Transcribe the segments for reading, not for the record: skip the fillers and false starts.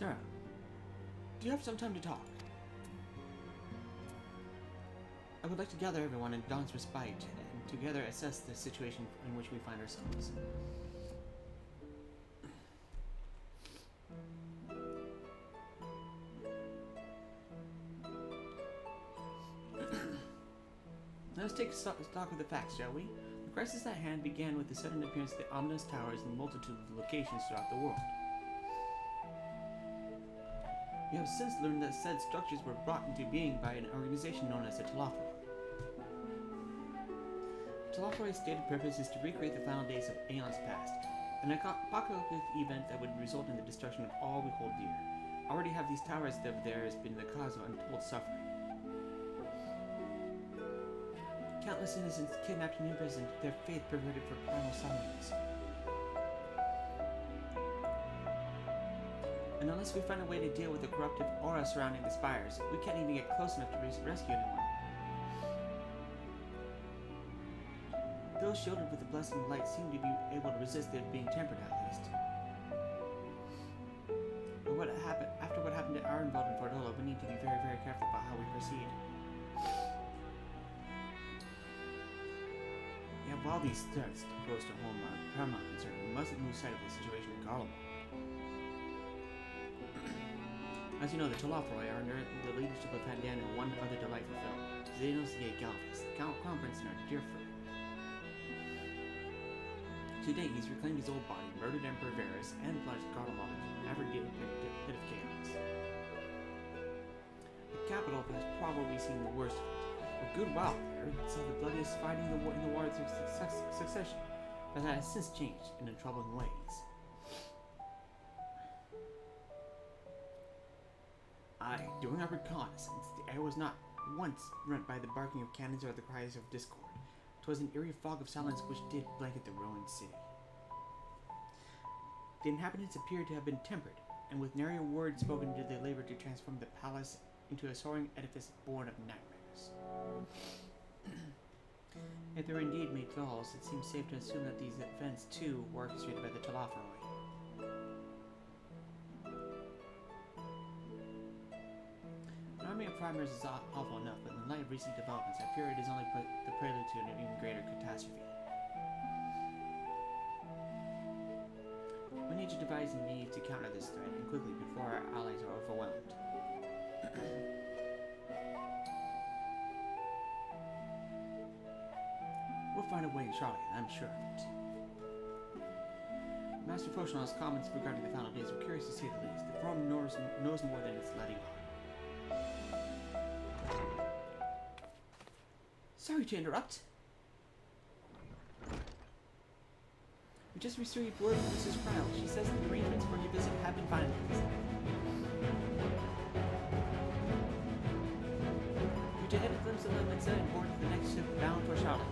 Sarah, do you have some time to talk? I would like to gather everyone in Dawn's Respite and together assess the situation in which we find ourselves. Let us take stock of the facts, shall we? The crisis at hand began with the sudden appearance of the ominous towers in a multitude of locations throughout the world. We have since learned that said structures were brought into being by an organization known as the Talafroi. The Talafroi's stated purpose is to recreate the final days of aeons past, an apocalyptic event that would result in the destruction of all we hold dear. Already have these towers of theirs been the cause of untold suffering. Countless innocents kidnapped and imprisoned, their faith perverted for primal summonings. And unless we find a way to deal with the corruptive aura surrounding the spires, we can't even get close enough to rescue anyone. Those shielded with the blessing of light seem to be able to resist their being tempered, at least. But after what happened to Ironvolt and Fordola, we need to be very, very careful about how we proceed. Yeah, while these threats close to home are paramount concern, we mustn't lose sight of the situation with Garlemald. As you know, the Talafroi are under the leadership of Haddan and one other delightful fellow, Xenos the Galvus, the Crown Prince and our dear friend. To date, he's reclaimed his old body, murdered Emperor Varus, and plunged Garlemald into an ever-deep pit of chaos. The capital has probably seen the worst of it. A good while there, it saw the bloodiest fighting in the war of succession, but that has since changed in troubling ways. During our reconnaissance, the air was not once rent by the barking of cannons or the cries of discord. 'Twas an eerie fog of silence which did blanket the ruined city. The inhabitants appeared to have been tempered, and with nary a word spoken did they labor to transform the palace into a soaring edifice born of nightmares. If they were indeed made dolls, it seems safe to assume that these events, too, were orchestrated by the Talafroi. An army of primers is awful enough, but in the light of recent developments, I fear it is only the prelude to an even greater catastrophe. We need to devise a means to counter this threat, and quickly, before our allies are overwhelmed. We'll find a way in Sharlayan, I'm sure of it. Master Foshnal's comments regarding the final days were curious to say the least. The Forum knows more than it's letting on. Sorry to interrupt. We just received word from Mrs. Cryle. She says the arrangements for your visit have been finalized. You're to head to Clemson Lemon and board the next ship bound for Charlotte.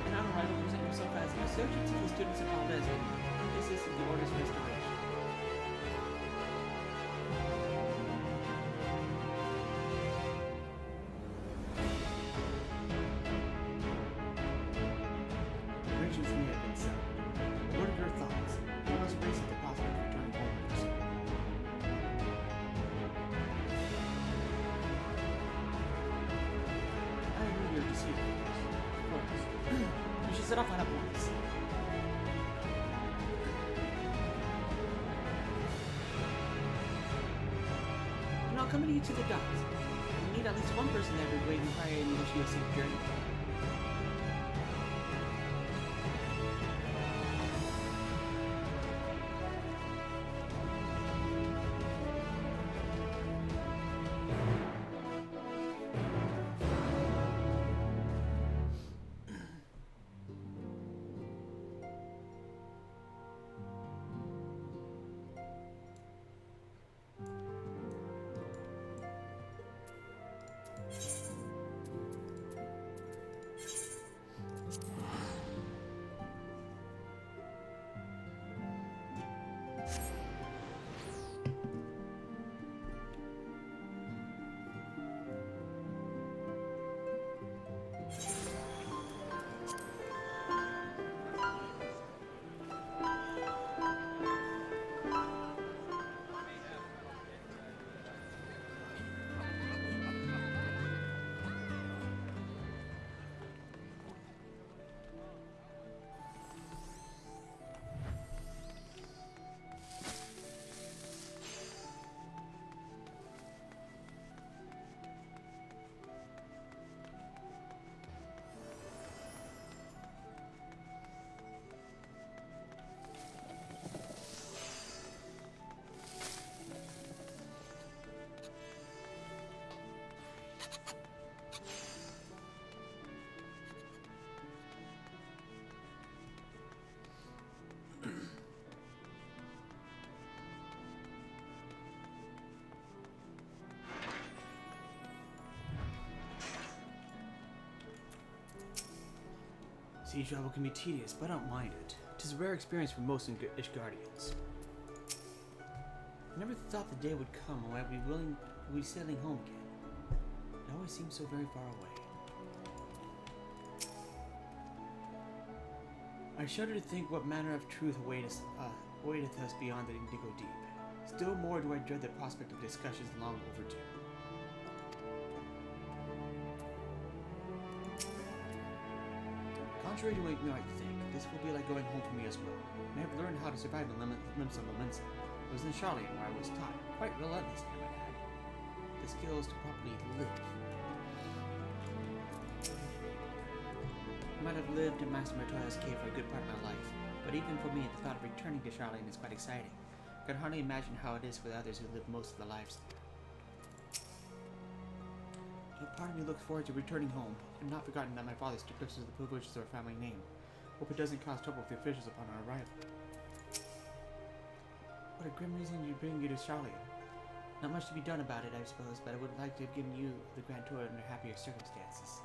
And on arrival, present yourself as an associate to the students of Valdez, and this is the Order's restoration. Set off at once. And I'll accompany you to the docks. We need at least one person there to wait and prior and wish you a safe journey. Sea travel can be tedious, but I don't mind it. It is a rare experience for most Ishgardians. I never thought the day would come when I'd be sailing home again. It always seems so very far away. I shudder to think what manner of truth awaiteth us beyond the Indigo Deep. Still more do I dread the prospect of discussions long overdue. Contrary to what you might think, this will be like going home for me as well. I have learned how to survive in limits of Laminsa. It was in Sharlayan where I was taught, quite relentlessly, I might add, the skills to properly live. I might have lived in Master Martoya's cave for a good part of my life, but even for me, the thought of returning to Sharlayan is quite exciting. I can hardly imagine how it is for the others who live most of their lives there. So part of me looks forward to returning home. I've not forgotten that my father stripped us of the privileges of our family name. Hope it doesn't cause trouble with the officials upon our arrival. What a grim reason to bring you to Sharlayan. Not much to be done about it, I suppose, but I would like to have given you the grand tour under happier circumstances.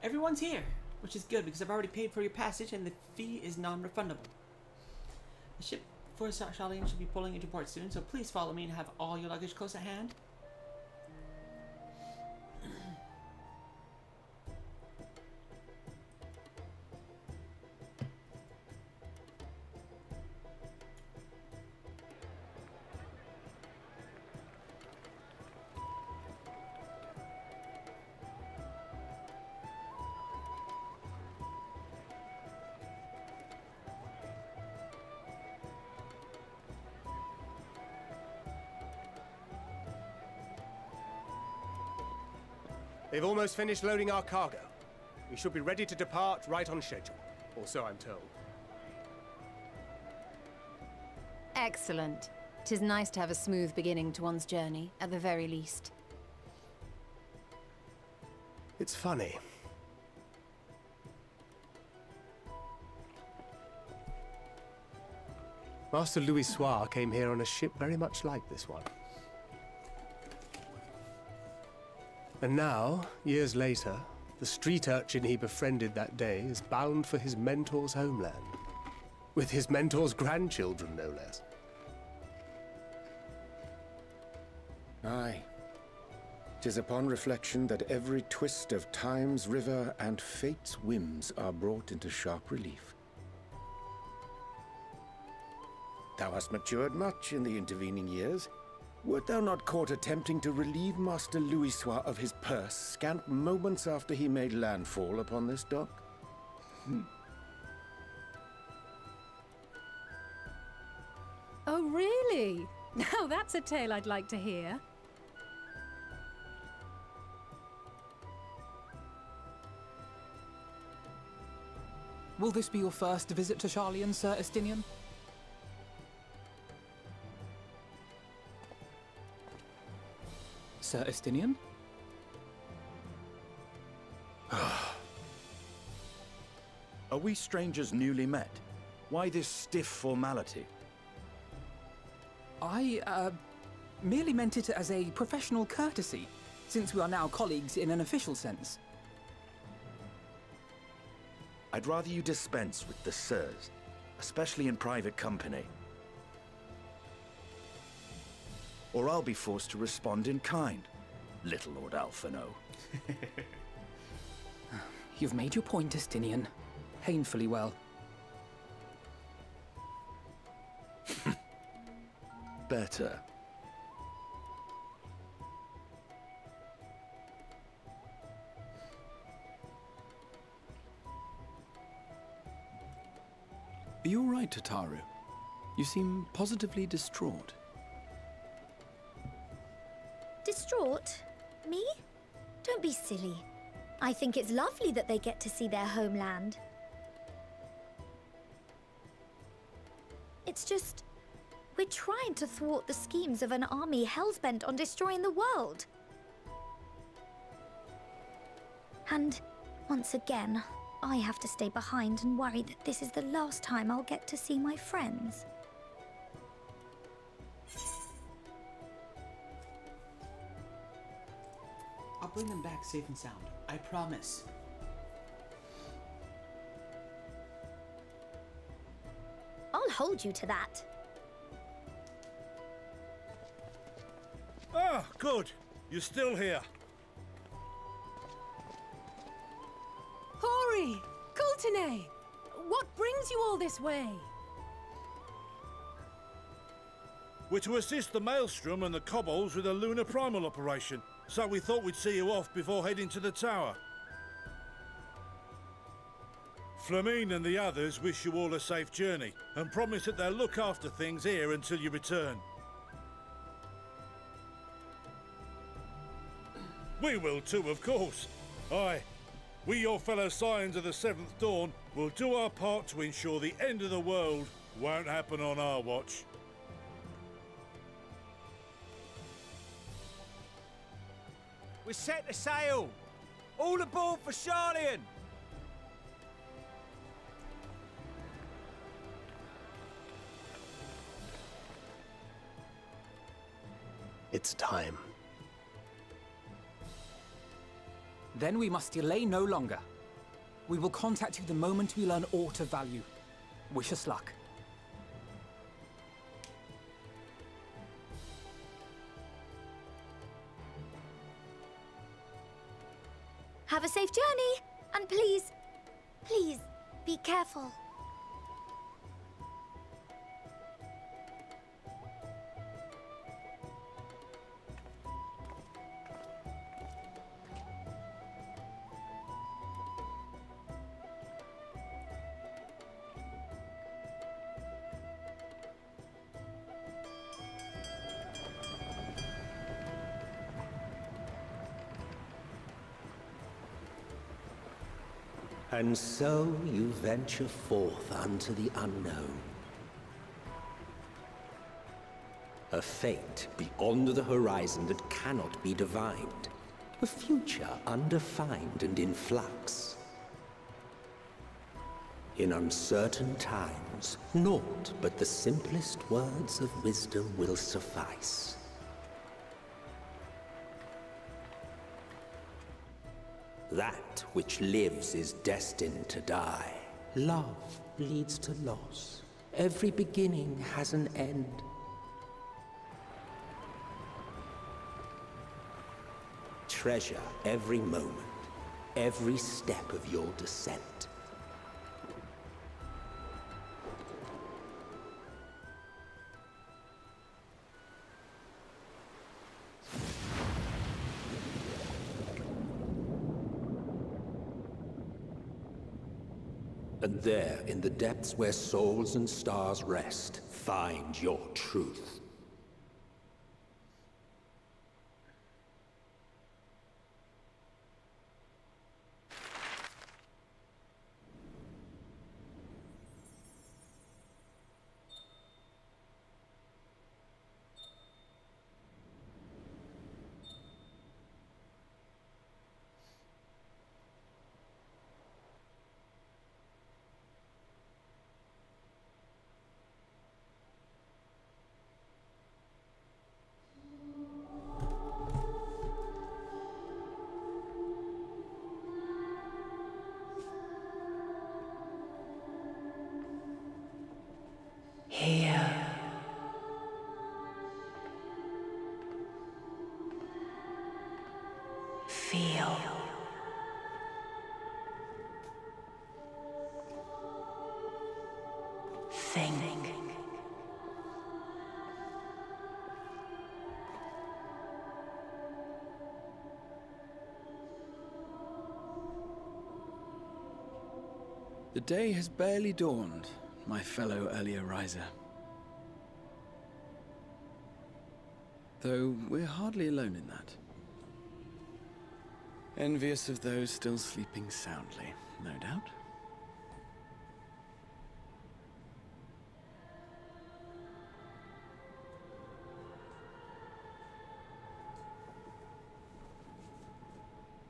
Everyone's here, which is good because I've already paid for your passage and the fee is non-refundable. The ship for Sharlayan should be pulling into port soon, so please follow me and have all your luggage close at hand. They've almost finished loading our cargo. We should be ready to depart right on schedule, or so I'm told. Excellent. 'Tis nice to have a smooth beginning to one's journey, at the very least. It's funny. Master Louis Soir came here on a ship very much like this one. And now, years later, the street urchin he befriended that day is bound for his mentor's homeland. With his mentor's grandchildren, no less. Aye. 'Tis upon reflection that every twist of time's river and fate's whims are brought into sharp relief. Thou hast matured much in the intervening years. Wert thou not caught attempting to relieve Master Louis Soir of his purse scant moments after he made landfall upon this dock? Oh, really? Now that's a tale I'd like to hear. Will this be your first visit to Sharlayan, Sir Estinian? Sir Estinian? Are we strangers newly met? Why this stiff formality? I, merely meant it as a professional courtesy, since we are now colleagues in an official sense. I'd rather you dispense with the sirs, especially in private company. Or I'll be forced to respond in kind, little Lord Alphino. You've made your point, Estinian. Painfully well. Better. Are you all right, Tataru? You seem positively distraught. Distraught? Me? Don't be silly. I think it's lovely that they get to see their homeland. It's just, we're trying to thwart the schemes of an army hellbent on destroying the world. And once again, I have to stay behind and worry that this is the last time I'll get to see my friends. I'll bring them back safe and sound. I promise. I'll hold you to that. Ah, good. You're still here. Hori! Kultine! What brings you all this way? We're to assist the Maelstrom and the Kobolds with a lunar primal operation, so we thought we'd see you off before heading to the tower. Flamine and the others wish you all a safe journey, and promise that they'll look after things here until you return. We will too, of course. Aye. We, your fellow Scions of the Seventh Dawn, will do our part to ensure the end of the world won't happen on our watch. We're set to sail! All aboard for Sharlayan! It's time. Then we must delay no longer. We will contact you the moment we learn aught of value. Wish us luck. Have a safe journey, and please, please, be careful. And so you venture forth unto the unknown. A fate beyond the horizon that cannot be divined. A future undefined and in flux. In uncertain times, naught but the simplest words of wisdom will suffice. That which lives is destined to die. Love leads to loss. Every beginning has an end. Treasure every moment, every step of your descent. And there, in the depths where souls and stars rest, find your truth. Here. Feel. Think. The day has barely dawned, my fellow earlier riser. Though we're hardly alone in that. Envious of those still sleeping soundly, no doubt.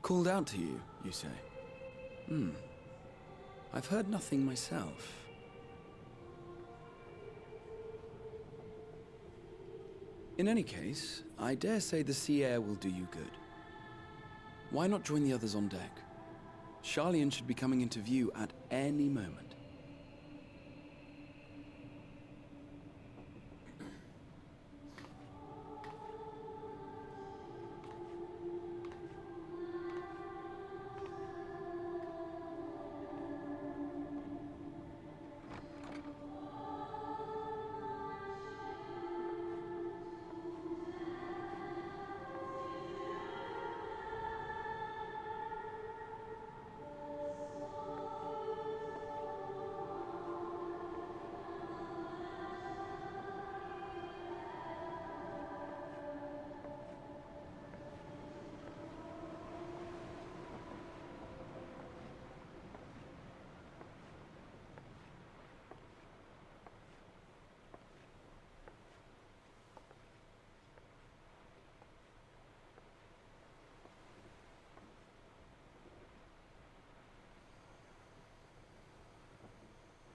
Called out to you, you say? I've heard nothing myself. In any case, I dare say the sea air will do you good. Why not join the others on deck? Sharlayan should be coming into view at any moment.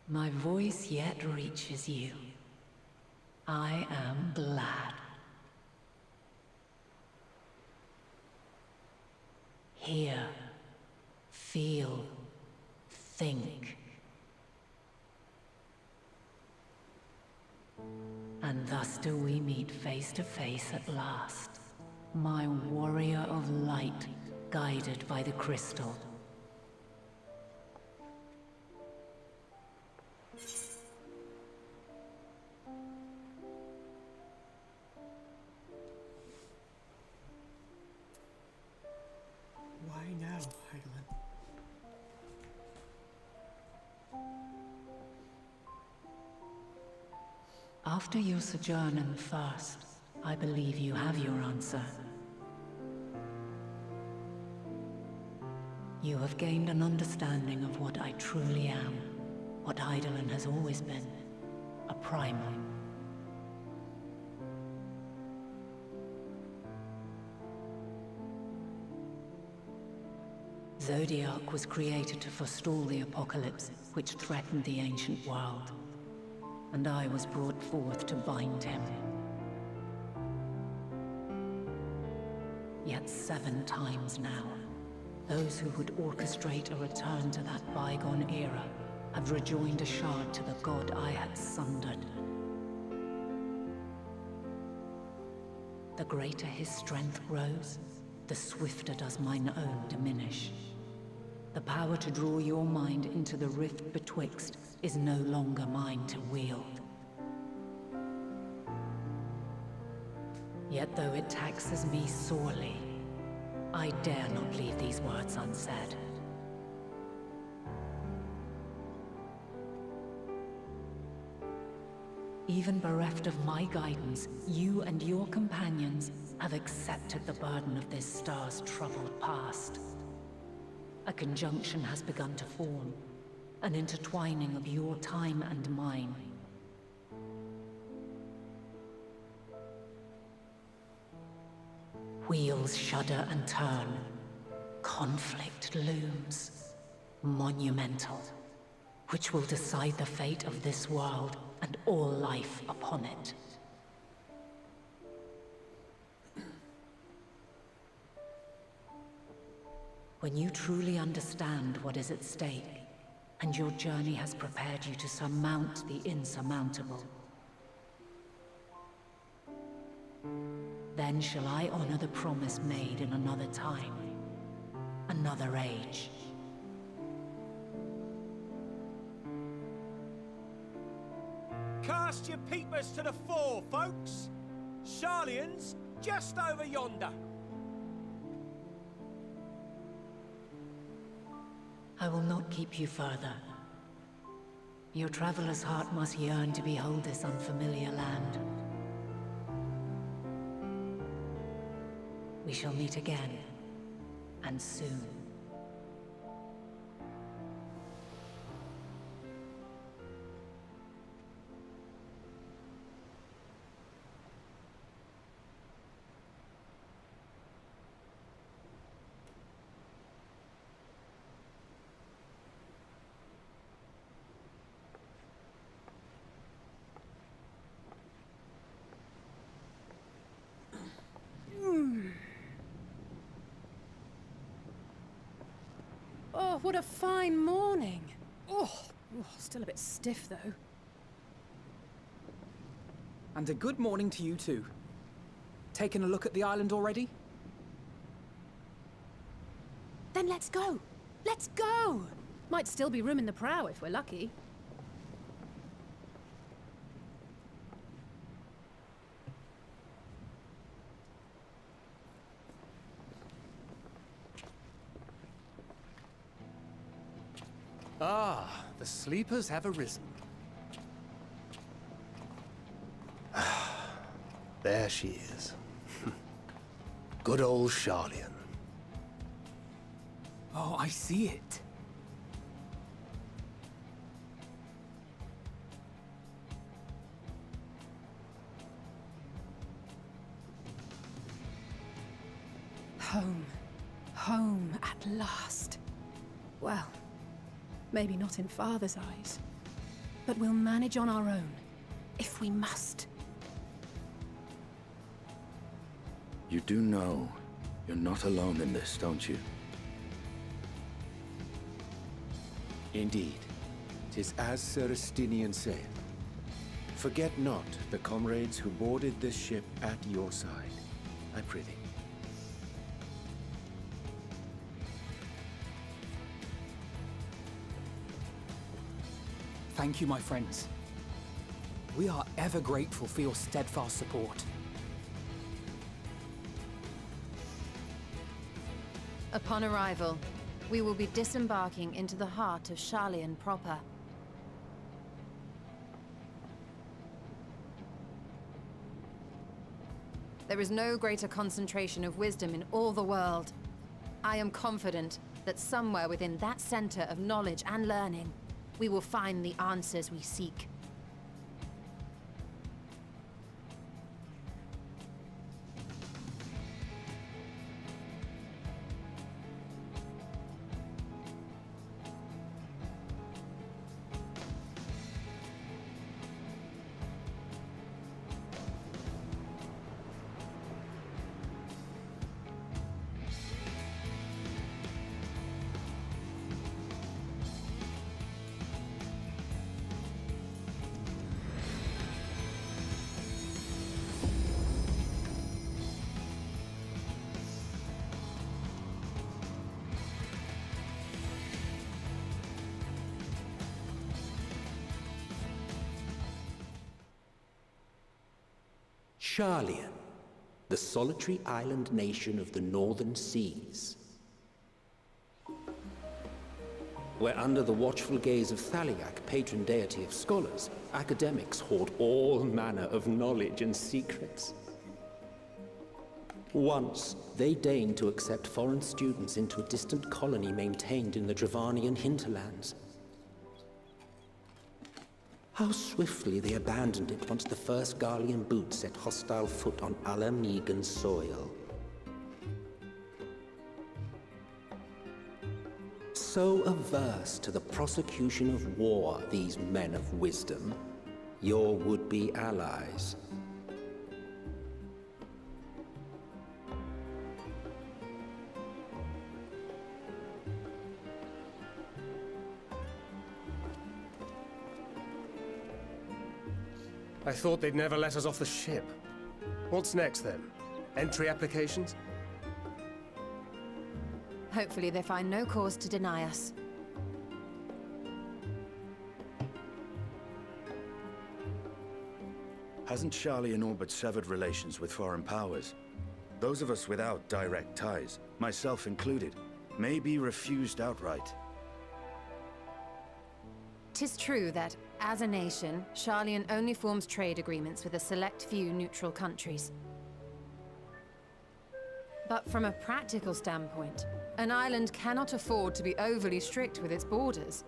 My voice yet reaches you. I am glad. Hear, feel, think. And thus do we meet face to face at last. My warrior of light, guided by the crystal. Why now, Heidelin? After your sojourn in the First, I believe you have your answer. You have gained an understanding of what I truly am, what Heidelin has always been, a primal. Zodiac was created to forestall the apocalypse which threatened the ancient world, and I was brought forth to bind him. Yet 7 times now, those who would orchestrate a return to that bygone era have rejoined a shard to the god I had sundered. The greater his strength grows, the swifter does mine own diminish. The power to draw your mind into the rift betwixt is no longer mine to wield. Yet though it taxes me sorely, I dare not leave these words unsaid. Even bereft of my guidance, you and your companions have accepted the burden of this star's troubled past. A conjunction has begun to form, an intertwining of your time and mine. Wheels shudder and turn. Conflict looms. Monumental. Which will decide the fate of this world and all life upon it. When you truly understand what is at stake, and your journey has prepared you to surmount the insurmountable, then shall I honor the promise made in another time, another age. Cast your peepers to the fore, folks. Sharlayan's just over yonder. I will not keep you further. Your traveler's heart must yearn to behold this unfamiliar land. We shall meet again, and soon. Oh, what a fine morning. Oh, still a bit stiff though. And a good morning to you too. Taking a look at the island already? Then let's go. Let's go! Might still be room in the prow if we're lucky. Ah, the sleepers have arisen. There she is. Good old Sharlayan. Oh, I see it. Home. Home at last. Well, maybe not in Father's eyes, but we'll manage on our own, if we must. You do know you're not alone in this, don't you? Indeed. 'Tis as Sir Estinian saith. Forget not the comrades who boarded this ship at your side, I prithee. Thank you, my friends. We are ever grateful for your steadfast support. Upon arrival, we will be disembarking into the heart of Sharlayan proper. There is no greater concentration of wisdom in all the world. I am confident that somewhere within that center of knowledge and learning, we will find the answers we seek. Sharlayan, the solitary island nation of the northern seas. Where under the watchful gaze of Thaliak, patron deity of scholars, academics hoard all manner of knowledge and secrets. Once, they deigned to accept foreign students into a distant colony maintained in the Dravanian hinterlands. How swiftly they abandoned it once the first Garlean boot set hostile foot on Alamegan soil. So averse to the prosecution of war, these men of wisdom, your would-be allies. I thought they'd never let us off the ship. What's next, then? Entry applications? Hopefully they find no cause to deny us. Hasn't Sharlayan all but severed relations with foreign powers? Those of us without direct ties, myself included, may be refused outright. 'Tis true that, as a nation, Sharlayan only forms trade agreements with a select few neutral countries. But from a practical standpoint, an island cannot afford to be overly strict with its borders.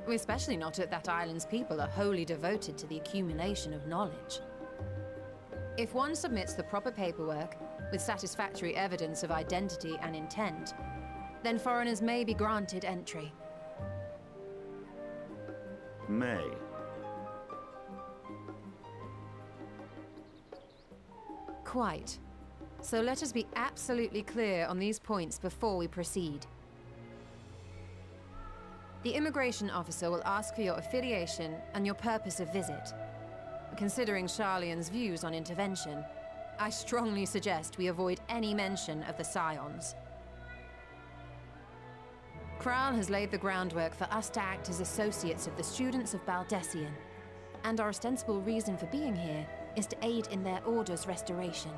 Especially not if that island's people are wholly devoted to the accumulation of knowledge. If one submits the proper paperwork, with satisfactory evidence of identity and intent, then foreigners may be granted entry. May. Quite. So let us be absolutely clear on these points before we proceed. The immigration officer will ask for your affiliation and your purpose of visit. Considering Sharlayan's views on intervention, I strongly suggest we avoid any mention of the Scions. Kral has laid the groundwork for us to act as associates of the students of Baldessian, and our ostensible reason for being here is to aid in their order's restoration.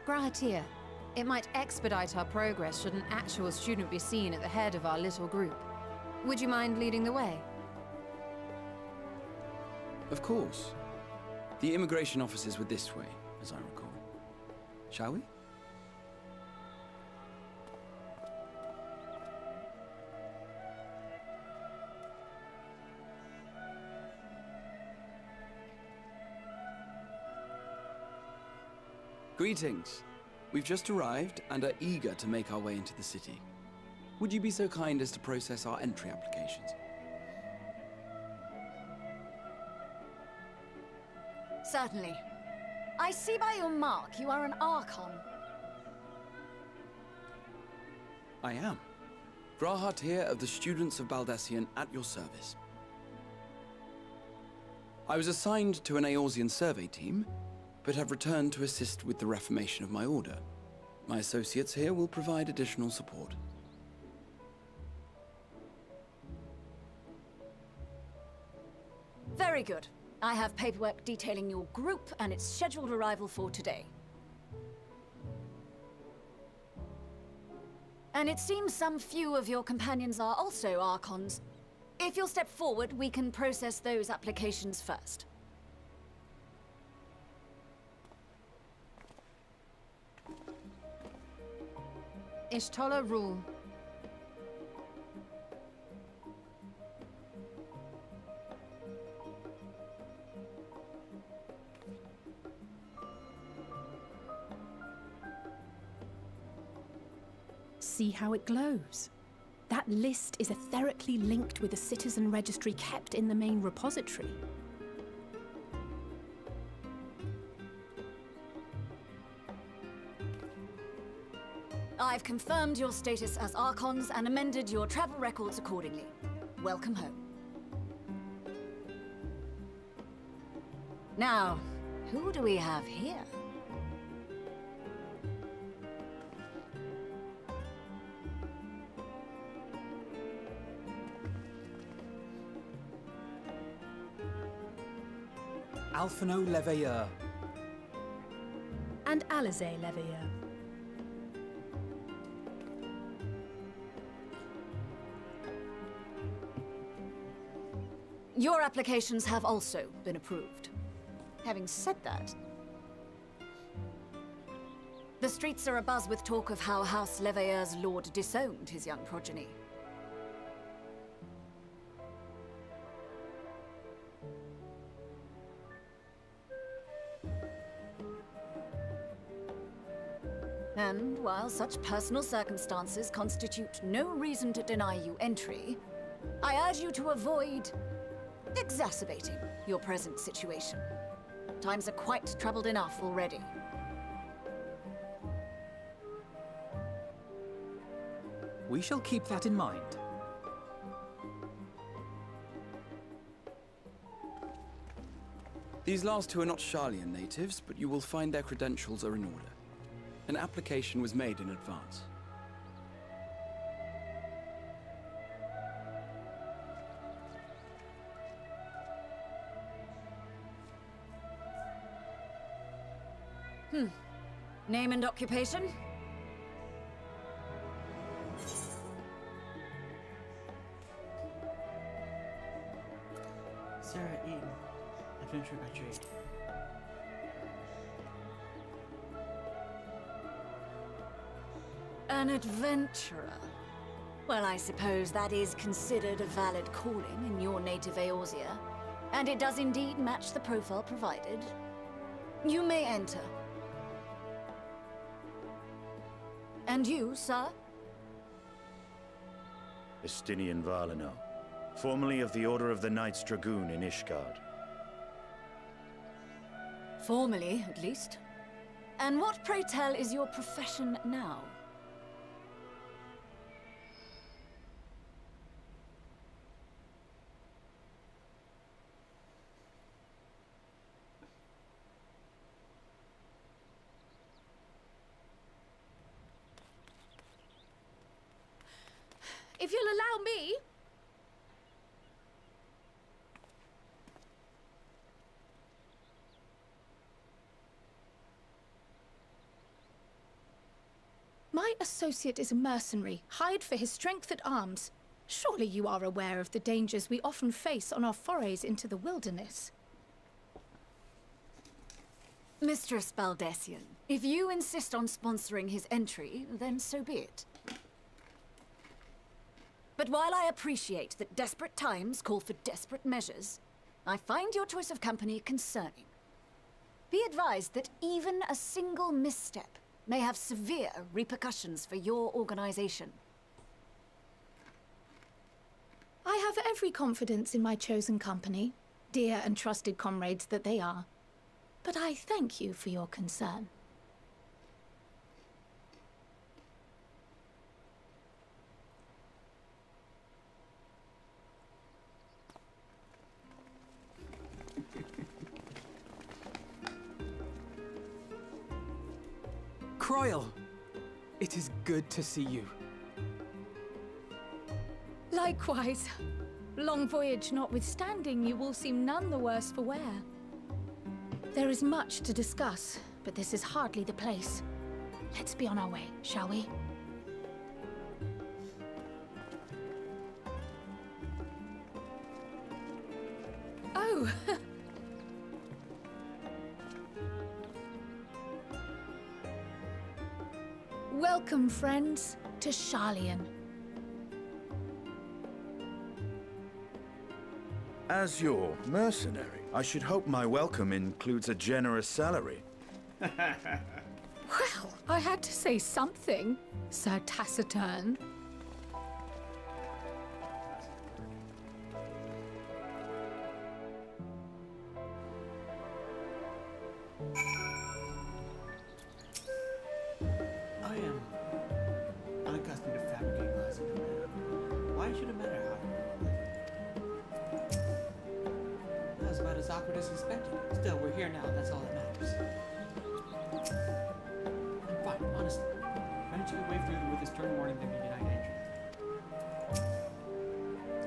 Grahatir, it might expedite our progress should an actual student be seen at the head of our little group. Would you mind leading the way? Of course. The immigration officers were this way, as I recall. Shall we? Greetings. We've just arrived and are eager to make our way into the city. Would you be so kind as to process our entry applications? Certainly. I see by your mark you are an Archon. I am. Grahatir of the Students of Baldessian at your service. I was assigned to an Eorzean survey team, but have returned to assist with the reformation of my order. My associates here will provide additional support. Very good. I have paperwork detailing your group and its scheduled arrival for today. And it seems some few of your companions are also Archons. If you'll step forward, we can process those applications first. Ishtola rule. See how it glows? That list is etherically linked with the citizen registry kept in the main repository. I've confirmed your status as Archons and amended your travel records accordingly. Welcome home. Now, who do we have here? Alphino Leveilleur. And Alizé Leveilleur. Your applications have also been approved. Having said that, the streets are abuzz with talk of how House Leveilleur's lord disowned his young progeny. And while such personal circumstances constitute no reason to deny you entry, I urge you to avoid exacerbating your present situation. Times are quite troubled enough already. We shall keep that in mind. These last two are not Sharlayan natives, but you will find their credentials are in order. An application was made in advance. Name and occupation? Sarah Eaton, adventurer by trade. An adventurer? Well, I suppose that is considered a valid calling in your native Eorzea, and it does indeed match the profile provided. You may enter. And you, sir? Estinian Valino, formerly of the Order of the Knights Dragoon in Ishgard. Formerly, at least. And what, pray tell, is your profession now? If you'll allow me... My associate is a mercenary, hired for his strength at arms. Surely you are aware of the dangers we often face on our forays into the wilderness. Mistress Baldessian, if you insist on sponsoring his entry, then so be it. But while I appreciate that desperate times call for desperate measures, I find your choice of company concerning. Be advised that even a single misstep may have severe repercussions for your organization. I have every confidence in my chosen company, dear and trusted comrades that they are. But I thank you for your concern. Croyle! It is good to see you. Likewise. Long voyage notwithstanding, you will seem none the worse for wear. There is much to discuss, but this is hardly the place. Let's be on our way, shall we? Oh! Welcome, friends, to Sharlayan. As your mercenary, I should hope my welcome includes a generous salary. Well, I had to say something, Sir Taciturn. I am unaccustomed to fabricating lies in a manner. Why should it matter how I live? That was about as awkward as expected. Still, we're here now. That's all that matters. I'm fine, honestly. Managing to wave through with this stern warning that we denied entry.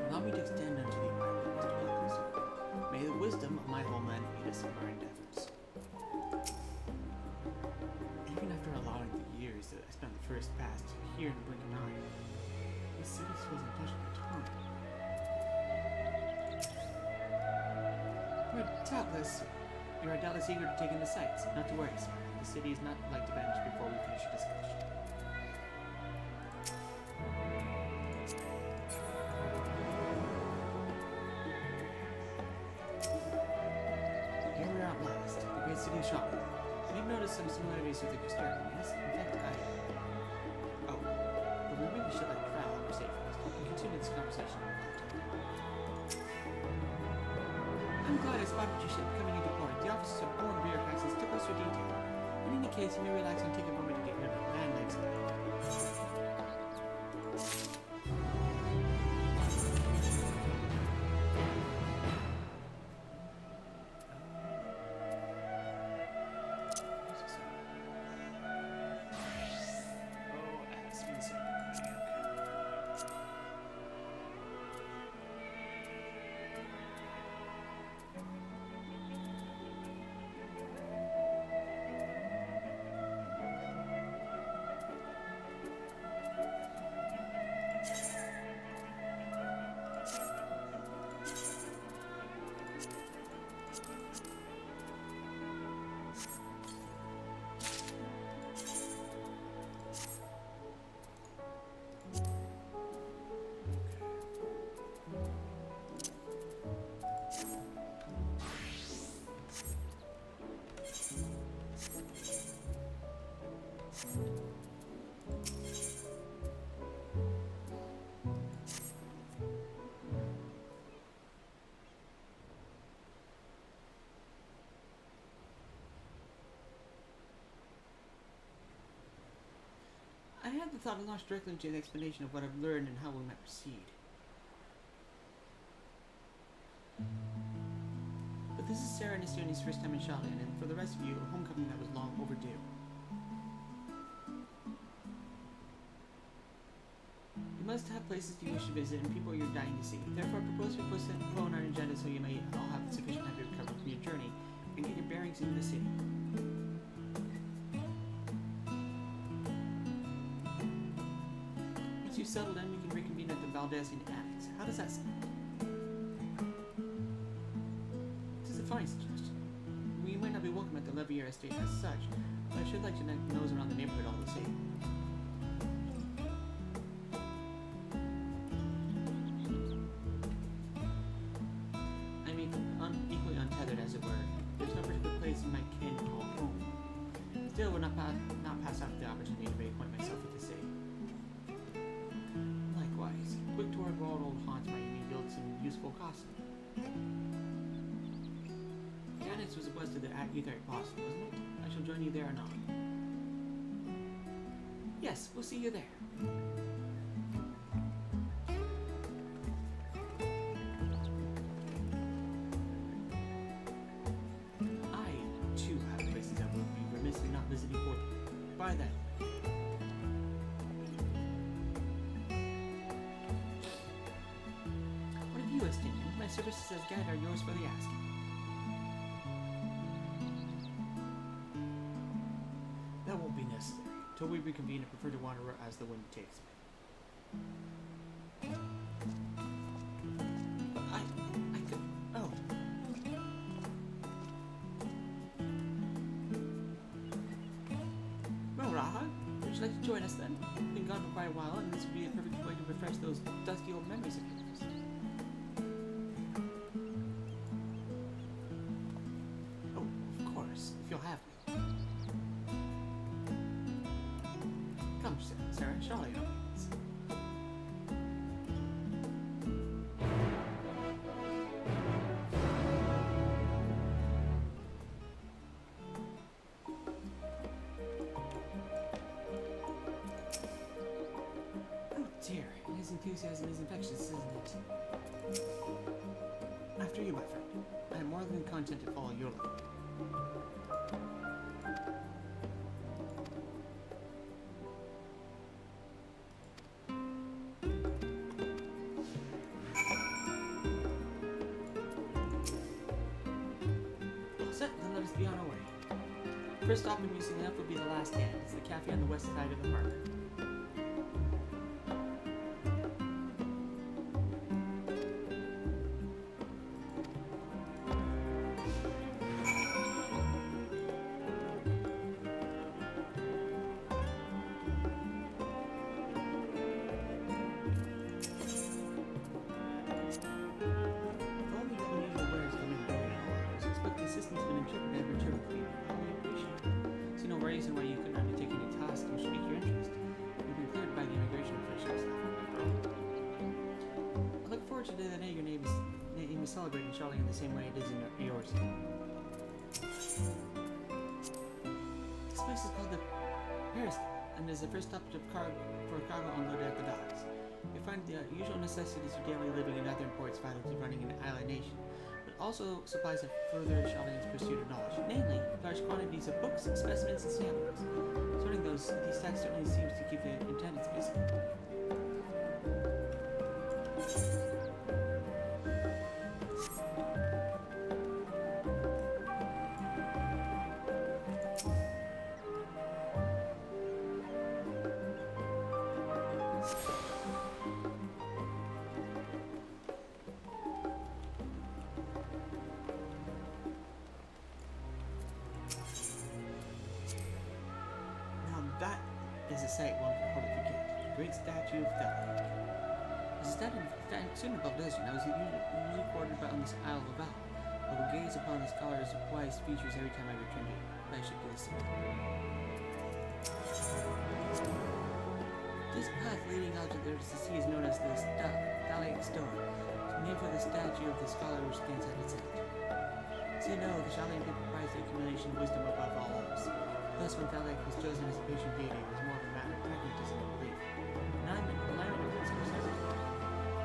Allow me to extend unto thee my most welcome, sir. May the wisdom of my homeland aid us in our endeavors. Even after allowing the years that I spent the first past here in the blink of an eye, this city feels untouched by time. You are doubtless eager to take in the sights. Not to worry, sir. The city is not like to vanish before we finish our discussion. Here we are at last, the great city of Sharlayan. You've noticed some similarities with the Crystal, yes? In fact, Oh, but we really should let Crow have our safe first. We can continue this conversation another time. I'm glad I spotted your ship coming into port. The officers of Owen bureaucrats took us for detail. In any case, you may relax and take a moment to get rid of the land legs away. had the thought I launched directly into an explanation of what I've learned and how we might proceed. But this is Sarah and Estonia's first time in Sharlayan, and for the rest of you, a homecoming that was long overdue. You must have places you wish to visit and people you're dying to see. Therefore, I propose we postpone our agenda so you may all have sufficient time to recover from your journey and get your bearings in the city. Once you've settled in, we can reconvene at the Valdesian Annex. How does that sound? This is a fine suggestion. We might not be welcome at the Levier estate as such, but I should like to nose around the neighborhood all the same. Equally untethered, as it were. There's no particular place in my kin called home. Still, would not pass up the opportunity to reacquaint myself with the city. Likewise, quick tour of old haunts might yield some useful gossip. The annex was west of the Etheric Posse, wasn't it? I shall join you there or not. Yes, we'll see you there. Visiting for by that. What of you, Eaton? My services as guide are yours for the asking. That won't be necessary. Till we reconvene, I prefer to wander as the wind takes me. But I could. Oh. Would you like to join us then? Been gone for quite a while, and this would be a perfect way to refresh those dusty old memories of yours. Oh, of course, if you'll have me. Come, Sarah, Sharlayan. His enthusiasm is infectious, isn't it? After you, my friend. I am more than content to follow your lead. All set, then let us be on our way. First stop, amusing enough, would be the last stand. It's the cafe on the west side of the park. Reason why you couldn't undertake any task which pique your interest. You've been cleared by the immigration officials. I look forward to the day your name is celebrated in Sharlayan in the same way it is in yours. This place is called the Paris, and is the first stop for cargo unloaded at the docks. You find the usual necessities of daily living and other imports vital to running an island nation, but also supplies of further Sharlayan's pursuit of knowledge, namely large quantities of books, specimens, and samples. Sorting these stacks certainly seems to keep the attendants busy. That is a sight one can hardly forget. The great statue of Thalian. As a student of Valdesian, I was usually quartered on this Isle of Val. I would gaze upon the scholar's wise features every time I returned here. I should get a seat. This path leading out to the sea is known as the Thalian Stone, named for the statue of the scholar which stands at its end. As you know, the Sharlayan people prize the accumulation of wisdom above all else. Thus, when Thalek was chosen as a patron deity, it was more of a matter of pragmatism and belief. Alignment of principles necessary.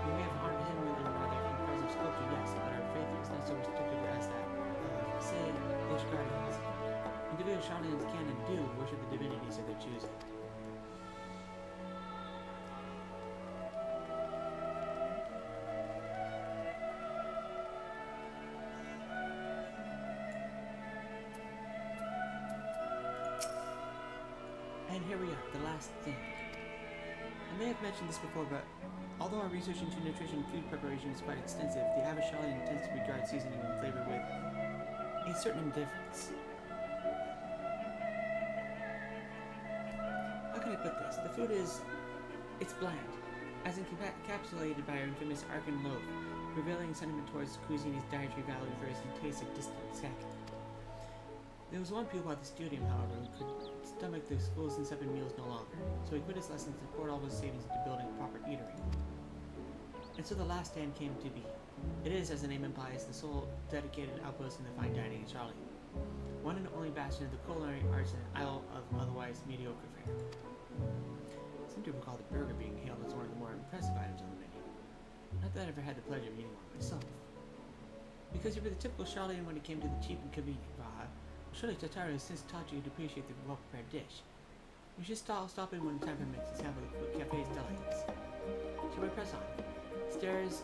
We may have honored him with another impressive sculpture, yes, but our faith is not so restrictive as that of, say, Bush Guardians. Individual Sharlayans can and do worship the divinities of their choosing. And here we are, the last thing. I may have mentioned this before, but although our research into nutrition and food preparation is quite extensive, the average Sharlayan tends to regard seasoning and flavor with a certain indifference. How can I put this? The food it's bland, as encapsulated by our infamous Arkan loaf. Prevailing sentiment towards cuisine is dietary value versus taste of distant second. There was one pupil at the studium, however, who could stomach the school's insipid meals no longer, so he quit his lessons and poured all his savings into building a proper eatery. And so the last stand came to be. It is, as the name implies, the sole dedicated outpost in the fine dining in Sharlayan. One and only bastion of the culinary arts in an isle of otherwise mediocre fare. Some people recall the burger being hailed as one of the more impressive items on the menu. Not that I ever had the pleasure of eating one myself. Because you were the typical Sharlayan when it came to the cheap and convenient Vaha, surely Tataru has since taught you to appreciate the well-prepared dish. You should stop in when the time permits and sample the cafe's delights. Shall we press on? Stairs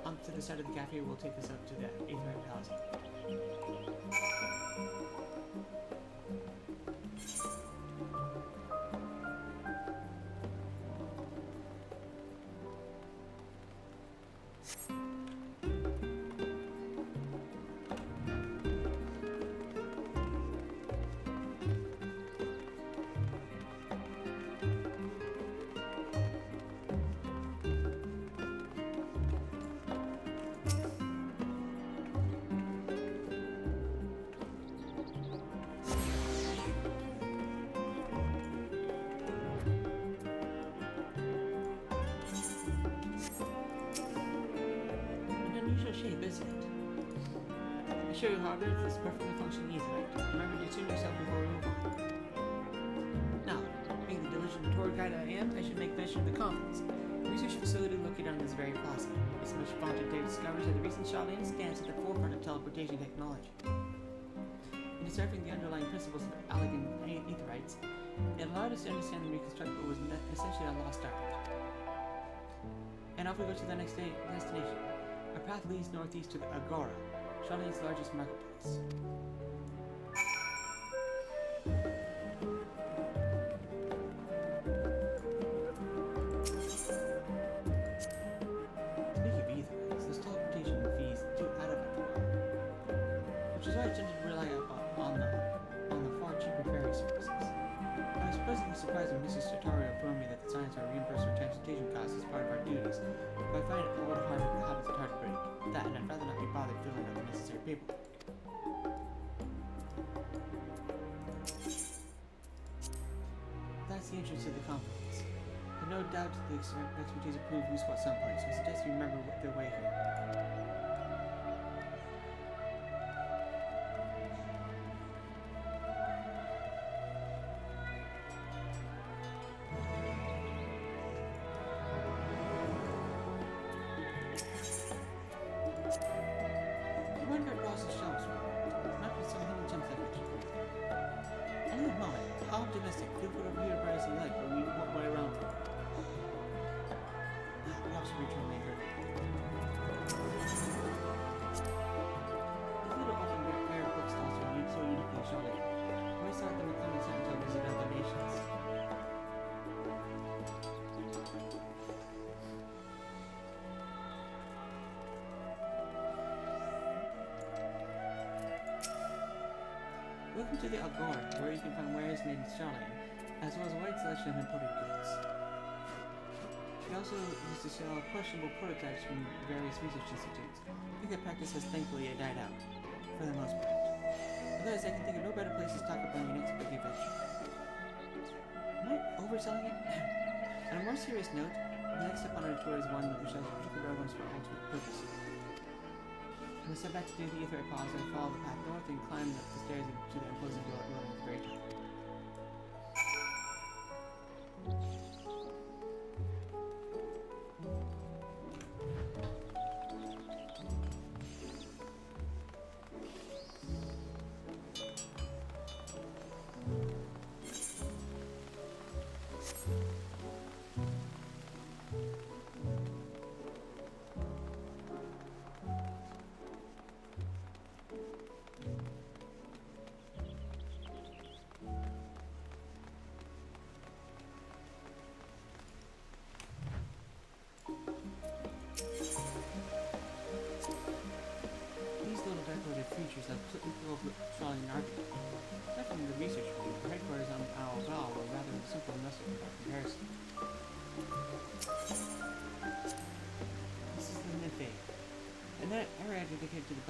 onto the side of the cafe will take us up to the Aetherite Palace. Shape, isn't it? I assure you, however, this is perfectly functioning Aetherite. Remember to tune yourself before we move on. Now, being the diligent tour guide I am, I should make mention of the conference. The research facility located on this very plaza. Its much vaunted data discovers that the recent Sharlayan stands at the forefront of teleportation technology. In deciphering the underlying principles of elegant Aetherites, it allowed us to understand and reconstruct what was essentially a lost art. And off we go to the next destination. Our path leads northeast to the Agora, Sharlayan's largest marketplace. Speaking of Aetherites, those teleportation fees do add up, which is why I tended to rely on the far cheaper ferry services. I was pleasantly surprised when Mrs. Tataru informed me that the science are reimbursed for transportation costs as part of our duties, but I find old habits hard to break. That, and I'd rather not be bothered filling out the necessary paperwork. That's the entrance to the conference. I have no doubt the expertise approved Wiswa at some point, so I suggest you remember their way here. Welcome to the Agora, where you can find wares made in Sharlayan, as well as a wide selection of imported goods. We also used to sell questionable prototypes from various research institutes. I think that practice has thankfully died out, for the most part. Otherwise, I can think of no better place to stock up on your next big adventure. Am I overselling it? On a more serious note, the next step on our tour is one which has particular relevance for our ultimate purpose. When I set back to do the Aetherite Palace, I followed the path north and climbed up the stairs to the imposing building at the very top.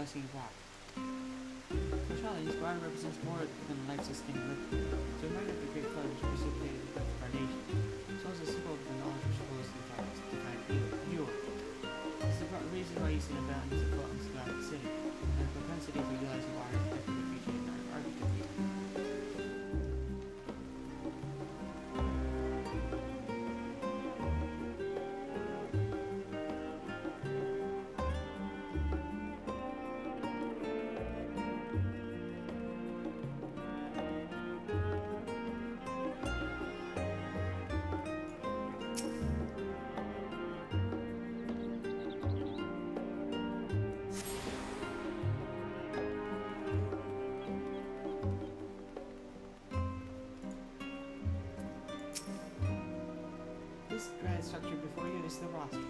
pressing rock. For Sharlayans, water represents more than life-sustaining liquid. So a reminder of the great flood which precipitated the birth of our nation, as well as a symbol of the knowledge which flows through the darkness to find pure. This is the reason why you see an abundance of floatings throughout the city, and a propensity for utilizing water to actively feature in our architecture. This granite structure before you is the rostrum.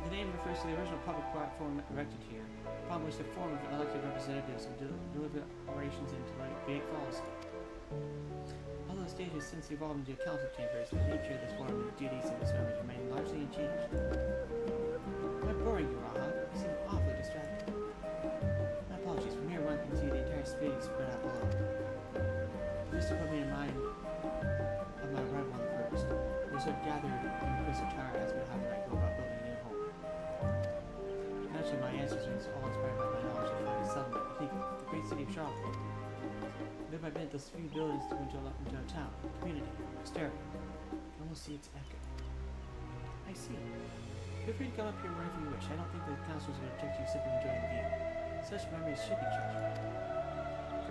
The name refers to the original public platform erected here, upon which the form of elected representatives would deliver operations into Great Falls. Although the stage has since evolved into council chambers, the nature of this forum and the duties of its members remain largely unchanged. I'm boring you, Raha. You seem awfully distracted. My apologies. From here one can see the entire space spread out below. Just to put me in mind of my arrival on the first. We sort of gathered in the Crystal Tower as to how I go about building a new home. Naturally, my answers are all inspired by my knowledge of finding settlement, the great city of Sharlayan. Bit by bit, those few buildings grew into a town, a community, a stereo. You can almost see its echo. I see. Feel free to come up here wherever you wish. I don't think the councilors would object to you simply enjoying the view. Such memories should be treasured.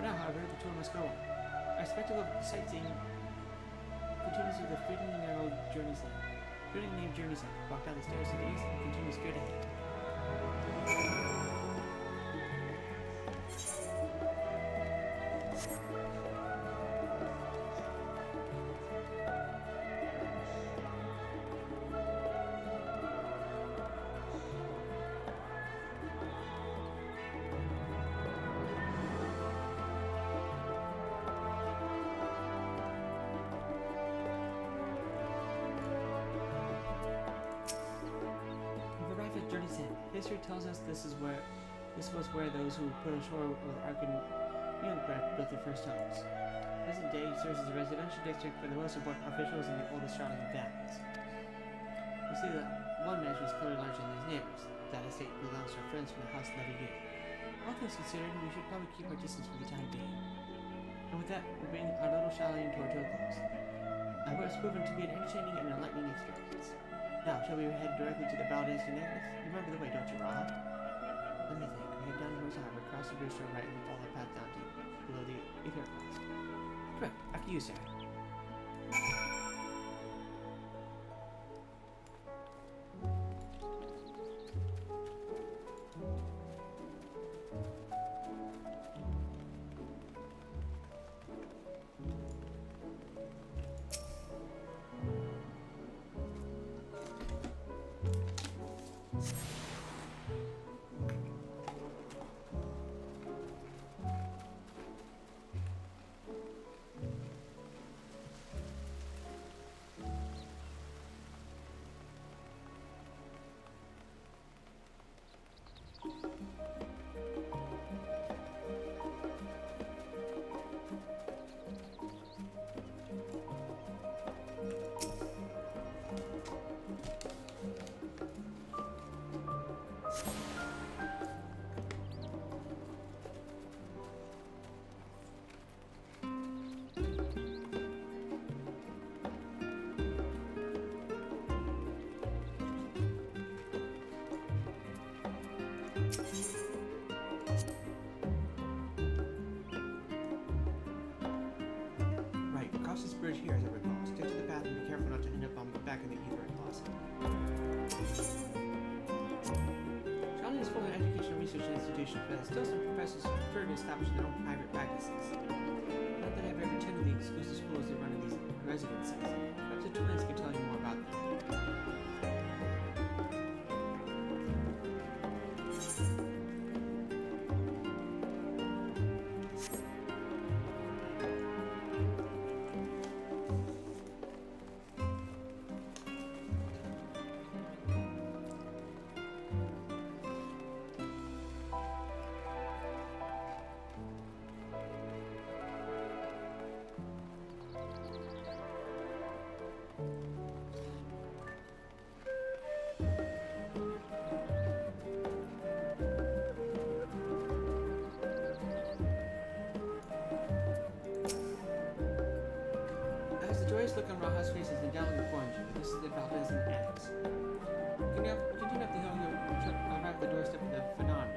For now, however, the tour must go on. Our spectacle of sightseeing continues with the fleeting narrow journey's end. Fleeting named journey's end. Walk down the stairs to the east and continue straight ahead. History tells us this was where those who put ashore with Arkan Youngcraft built their first homes. Present day serves as a residential district for the most important officials in the oldest Sharlayan families. We see that one mansion is clearly larger than his neighbors. That estate belongs to our friends from the House Levier. All things considered, we should probably keep our distance for the time being. And with that, we bring our little Sharlayan tour to a close. I hope it's proven to be an entertaining and enlightening experience. Now, shall we head directly to the Valdez necklace? You remember the way, don't you, Rob? Let me think. We head down the Rose Harbor, cross the bridge to our right, and then follow the path down to below the Ether class. Correct. After you, sir. Bridge here, as I recall. Stick to the path and be careful not to end up on the back of the Ether closet. Sharlayan is full of educational research institutions, but still some professors prefer to establish their own private practices. Not that I've ever attended the exclusive schools they run in these residences. Perhaps the twins can tell you more about them. As the joyous look on Raha's face has undoubtedly informed you, this is the Valdez Annex. Continue up the hill, you'll arrive at the doorstep of the phenomenon.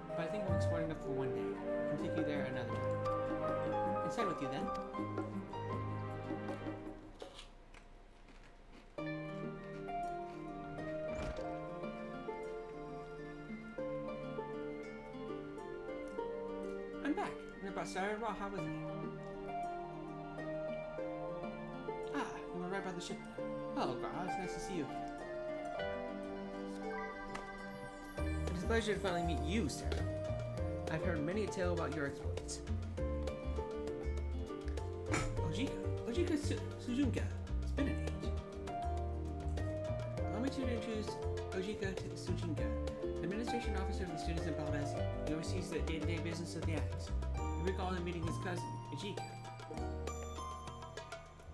But I think we're exploring enough for one day. I can take you there another time. Inside with you then. I'm back. And I brought Sarah and Raha with me. Ah, you were right by the ship. Hello, Raha. It's nice to see you again. It's a pleasure to finally meet you, Sarah. I've heard many a tale about your exploits. Ojika Sujunka. It's been an age. Allow me to introduce Ojika to Sujunka, Administration Officer of the Students in Baldesia. He oversees the day-to-day business of the Annex. You recall him meeting his cousin, Ojika.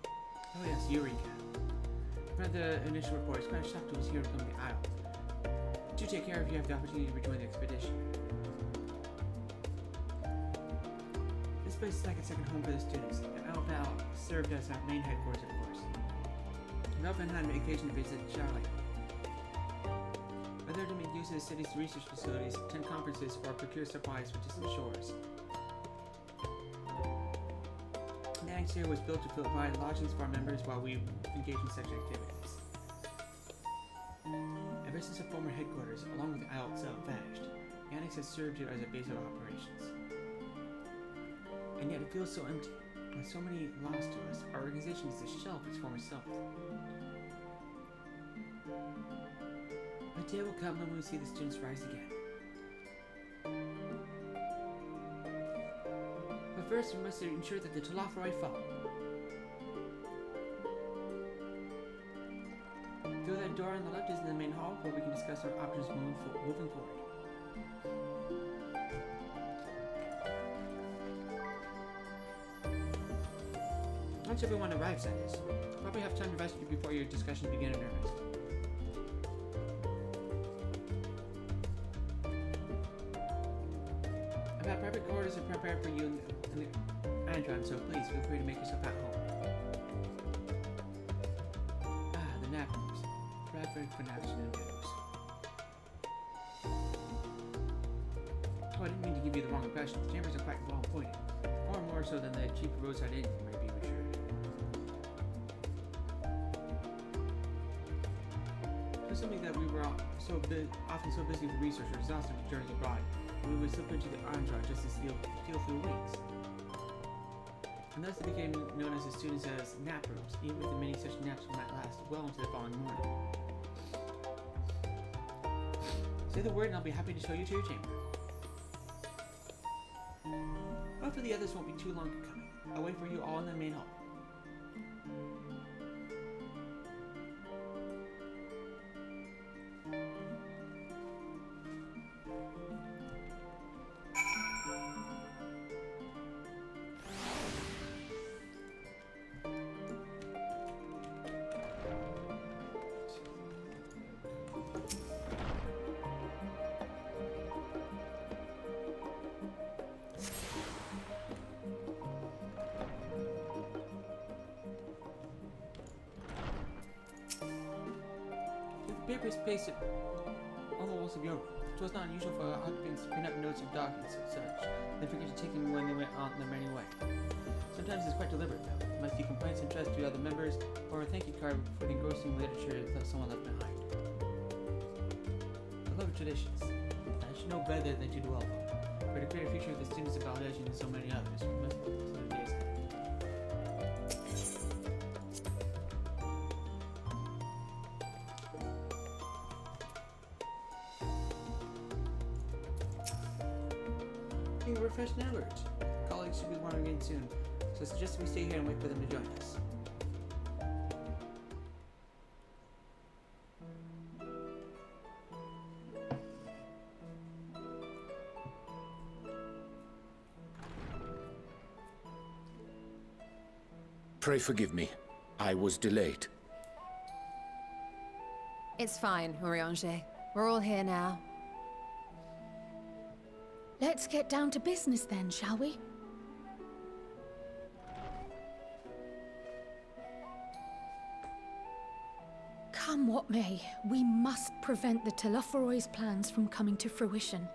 Oh yes, Eureka. Read the initial report. It's quite shocked to was here from the Isle. Do take care if you have the opportunity to rejoin the expedition. This place is like a second home for the students. The Isle now served as our main headquarters, of course. We often had an occasion to visit Sharlayan. Whether to make use of the city's research facilities, attend conferences, or procure supplies for distant shores. The Annex here was built to provide lodgings for our members while we engage in such activities. Ever since the former headquarters, along with the Isle itself, vanished, the Annex has served here as a base of operations. And yet it feels so empty. With so many lost to us, our organization is a shell of its former self. The day will come when we see the students rise again. But first, we must ensure that the Talafroi fall. Through that door on the left is in the main hall, where we can discuss our options moving forward. Once everyone arrives, that is. Probably have time to rest you before your discussions begin in earnest. I've had private quarters prepared for you and Andron, so please feel free to make yourself at home. Ah, the nap rooms. Bradford for naps and news. Oh, I didn't mean to give you the wrong impression. The chambers are quite well appointed. Far more so than the cheap roadside inn, you may be assured. Assuming that we were often so busy with research or exhausted with journeys abroad, we would slip into the Andron just to steal through weeks. And thus they became known as the students as nap rooms, even with the many such naps might last well into the following morning. Say the word and I'll be happy to show you to your chamber. Hopefully the others won't be too long in coming. I'll wait for you all in the main hall. Papers pasted on the walls of your room. It was not unusual for occupants to print up notes of documents and such, then forget to take them when they went on their merry way. Sometimes it's quite deliberate, though. It might be complaints and trust to other members, or a thank you card for the engrossing literature that someone left behind. I love traditions. I should know better than to dwell on. For to create a future of the students of Valdesian and so many others, we must do the days ahead. Being refreshed and alert. Colleagues should be wandering in soon, so I suggest we stay here and wait for them to join us. Pray forgive me. I was delayed. It's fine, Urianger. We're all here now. Let's get down to business then, shall we? Come what may, we must prevent the Telophoroi's plans from coming to fruition.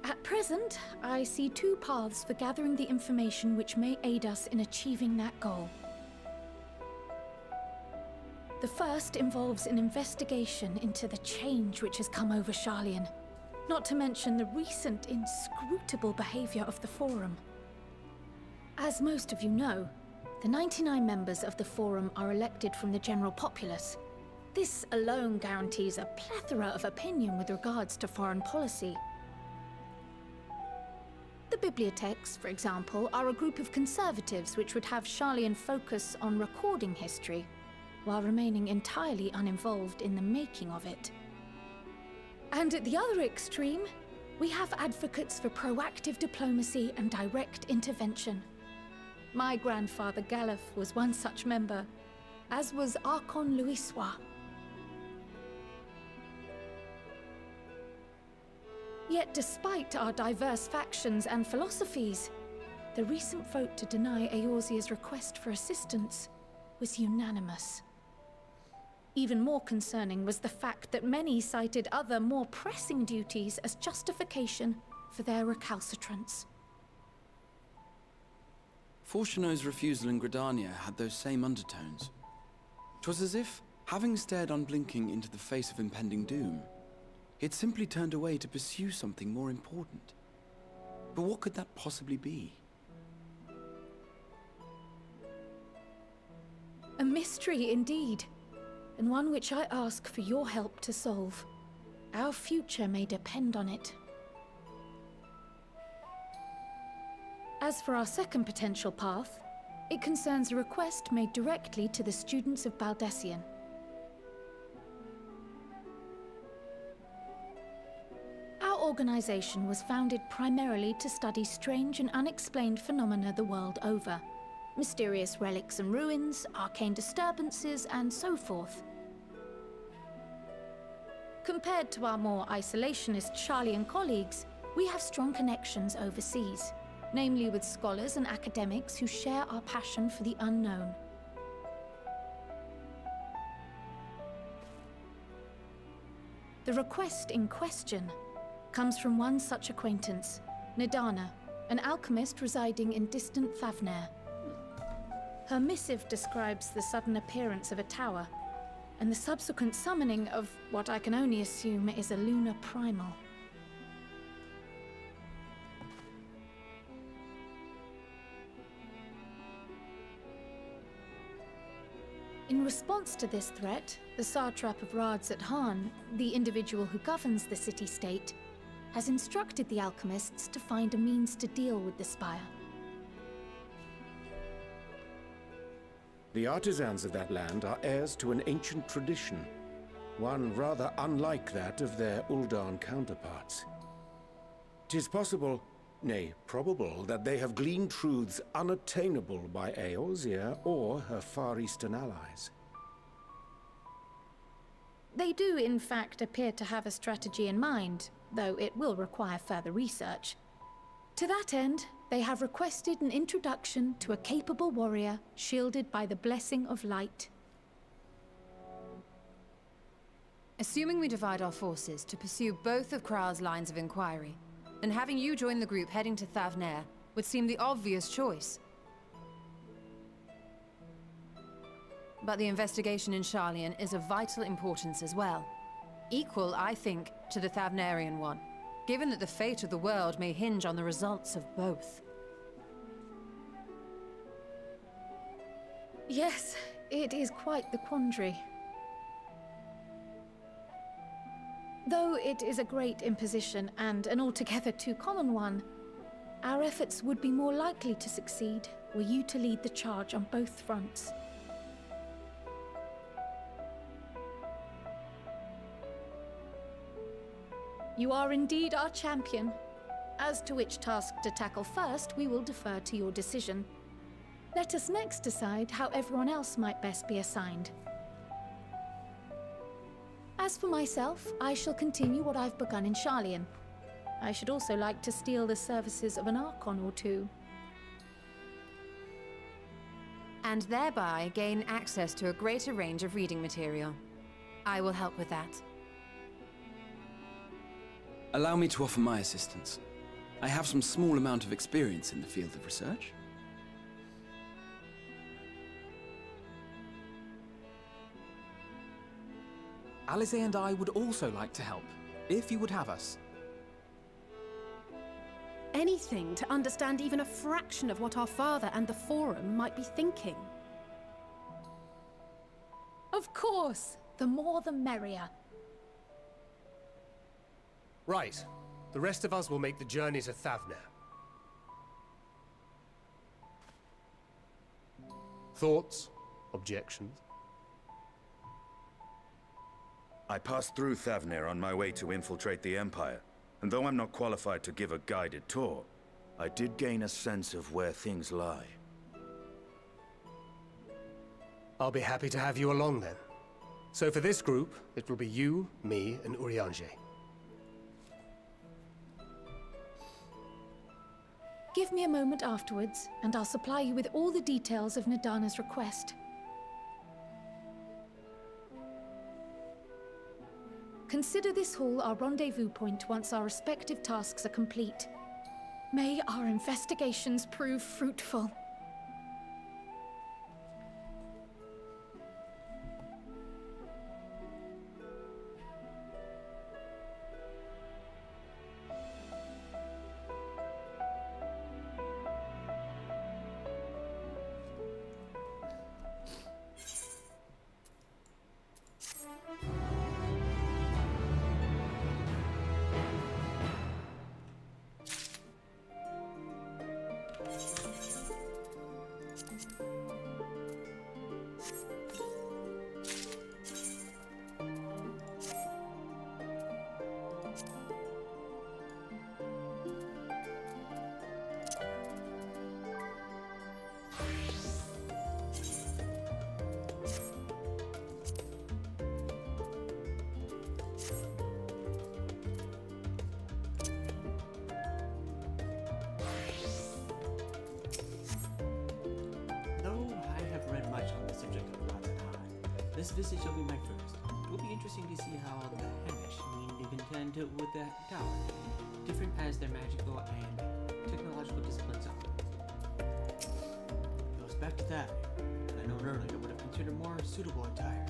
At present, I see two paths for gathering the information which may aid us in achieving that goal. The first involves an investigation into the change which has come over Sharlayan, not to mention the recent inscrutable behavior of the Forum. As most of you know, the 99 members of the Forum are elected from the general populace. This alone guarantees a plethora of opinion with regards to foreign policy. The bibliotheques, for example, are a group of conservatives which would have Sharlayan focus on recording history, while remaining entirely uninvolved in the making of it. And at the other extreme, we have advocates for proactive diplomacy and direct intervention. My grandfather Galef was one such member, as was Archon Louisois. Yet despite our diverse factions and philosophies, the recent vote to deny Eorzea's request for assistance was unanimous. Even more concerning was the fact that many cited other, more pressing duties as justification for their recalcitrance. Fortuno's refusal in Gridania had those same undertones. 'Twas as if, having stared unblinking into the face of impending doom, he had simply turned away to pursue something more important. But what could that possibly be? A mystery indeed, and one which I ask for your help to solve. Our future may depend on it. As for our second potential path, it concerns a request made directly to the students of Baldessian. Our organization was founded primarily to study strange and unexplained phenomena the world over. Mysterious relics and ruins, arcane disturbances, and so forth. Compared to our more isolationist Sharlayan colleagues, we have strong connections overseas, namely with scholars and academics who share our passion for the unknown. The request in question comes from one such acquaintance, Nidana, an alchemist residing in distant Thavnair. Her missive describes the sudden appearance of a tower, and the subsequent summoning of what I can only assume is a lunar primal. In response to this threat, the Satrap of Radzat-Han, the individual who governs the city-state, has instructed the alchemists to find a means to deal with the spire. The artisans of that land are heirs to an ancient tradition, one rather unlike that of their Uldan counterparts. 'Tis possible, nay, probable, that they have gleaned truths unattainable by Eorzea or her Far Eastern allies. They do, in fact, appear to have a strategy in mind, though it will require further research. To that end, they have requested an introduction to a capable warrior shielded by the blessing of light. Assuming we divide our forces to pursue both of Kral's lines of inquiry, then having you join the group heading to Thavnair would seem the obvious choice. But the investigation in Sharlayan is of vital importance as well. Equal, I think, to the Thavnairian one, given that the fate of the world may hinge on the results of both. Yes, it is quite the quandary. Though it is a great imposition and an altogether too common one, our efforts would be more likely to succeed were you to lead the charge on both fronts. You are indeed our champion. As to which task to tackle first, we will defer to your decision. Let us next decide how everyone else might best be assigned. As for myself, I shall continue what I've begun in Sharlayan. I should also like to steal the services of an Archon or two. And thereby gain access to a greater range of reading material. I will help with that. Allow me to offer my assistance. I have some small amount of experience in the field of research. Alize and I would also like to help, if you would have us. Anything to understand even a fraction of what our father and the Forum might be thinking. Of course! The more the merrier. Right. The rest of us will make the journey to Thavner. Thoughts? Objections? I passed through Thavner on my way to infiltrate the Empire, and though I'm not qualified to give a guided tour, I did gain a sense of where things lie. I'll be happy to have you along then. So for this group, it will be you, me, and Urianger. Give me a moment afterwards, and I'll supply you with all the details of Nadana's request. Consider this hall our rendezvous point once our respective tasks are complete. May our investigations prove fruitful. This visit shall be my first. It will be interesting to see how the Hamish mean to contend with the tower, different as their magical and technological disciplines are. It goes back to that. I know earlier would have considered more suitable attire.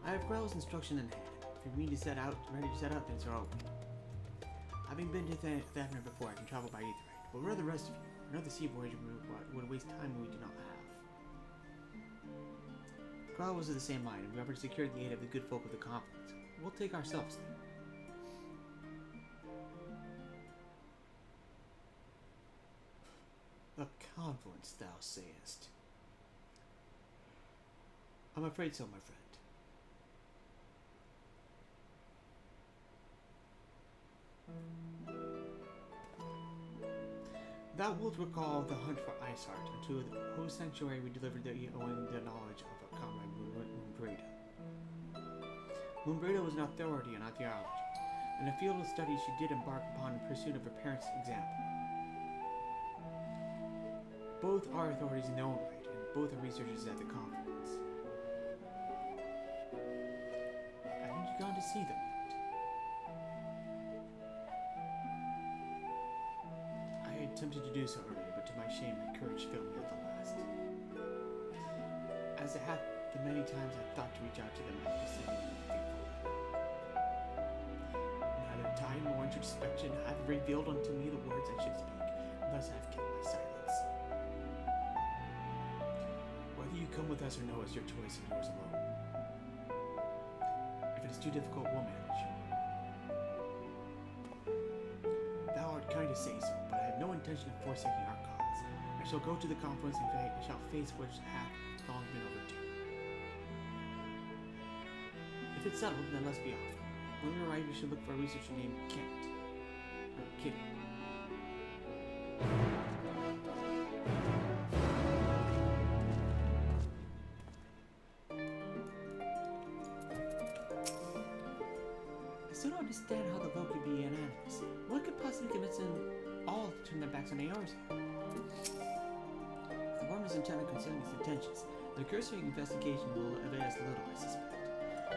I have Grell's instruction in hand. If you're ready to set out, then it's our open. Having been to Thavner before, I can travel by Aetherite. But where are the rest of you? Another sea voyage would waste time we do not have. Grell was of the same mind, and we offered to secure the aid of the good folk of the Confluence. We'll take ourselves then. The Confluence, thou sayest. I'm afraid so, my friend. Thou wilt recall the hunt for Iceheart, and to whose sanctuary we delivered owing the knowledge of our comrade Moonbreda. Moonbreda was an authority on archaeology, and a field of study she did embark upon in pursuit of her parents' example. Both are authorities in their own right, and both are researchers at the conference. Haven't you gone to see them? Attempted to do so earlier, but to my shame my courage failed me at the last. As it hath the many times I thought to reach out to them after sending them a fateful letter. Neither time nor introspection hath revealed unto me the words I should speak, and thus I have kept my silence. Whether you come with us or no is your choice and yours alone. If it is too difficult, we'll manage. Thou art kind to say so, but I have no intention of forsaking our cause. I shall go to the conference and shall face which hath long been overdue. If it's settled, then let's be off. When we arrive, we should look for a researcher named Kent. Or Kitty. still don't understand how the vote could be unanimous. What could possibly convince them all to turn their backs on Eorze? The worm is entirely concerning its intentions. The cursory investigation will avail us little, I suspect.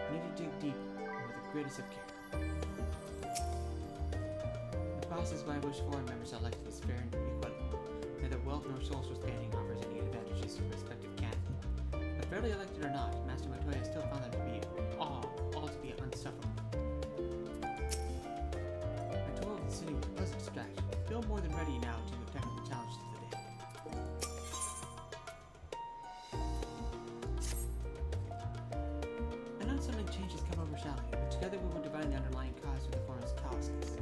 We need to dig deeper and with the greatest of care. The process by which foreign members are elected is fair and equitable. Neither wealth nor social standing offers any advantages to a respective candidate. But fairly elected or not, Master Montoya still found them to be all to be unsufferable. I told the city with a pleasant distraction. I feel more than ready now to tackle the challenges of the day. An unsettling change has come over Sharlayan, but together we will divine the underlying cause of the forest causes.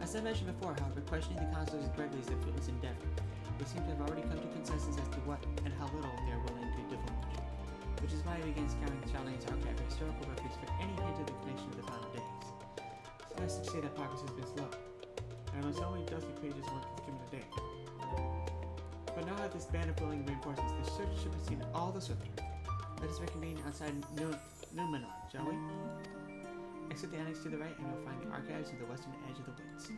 As I mentioned before, however, questioning the counselors directly is a fruitless endeavor. They seem to have already come to consensus as to what and how little they are willing to divulge, which is why I began scouring Sharlayan's archive for historical records for any hint of the connection of the final days. Suffice to say that progress has been slow, and only so many dusty pages worth is given a day. But now that this band of willing reinforcements, the search should proceed all the swifter. Let us reconvene outside Numenor, shall we? Exit the annex to the right, and you'll find the archives at the western edge of the woods.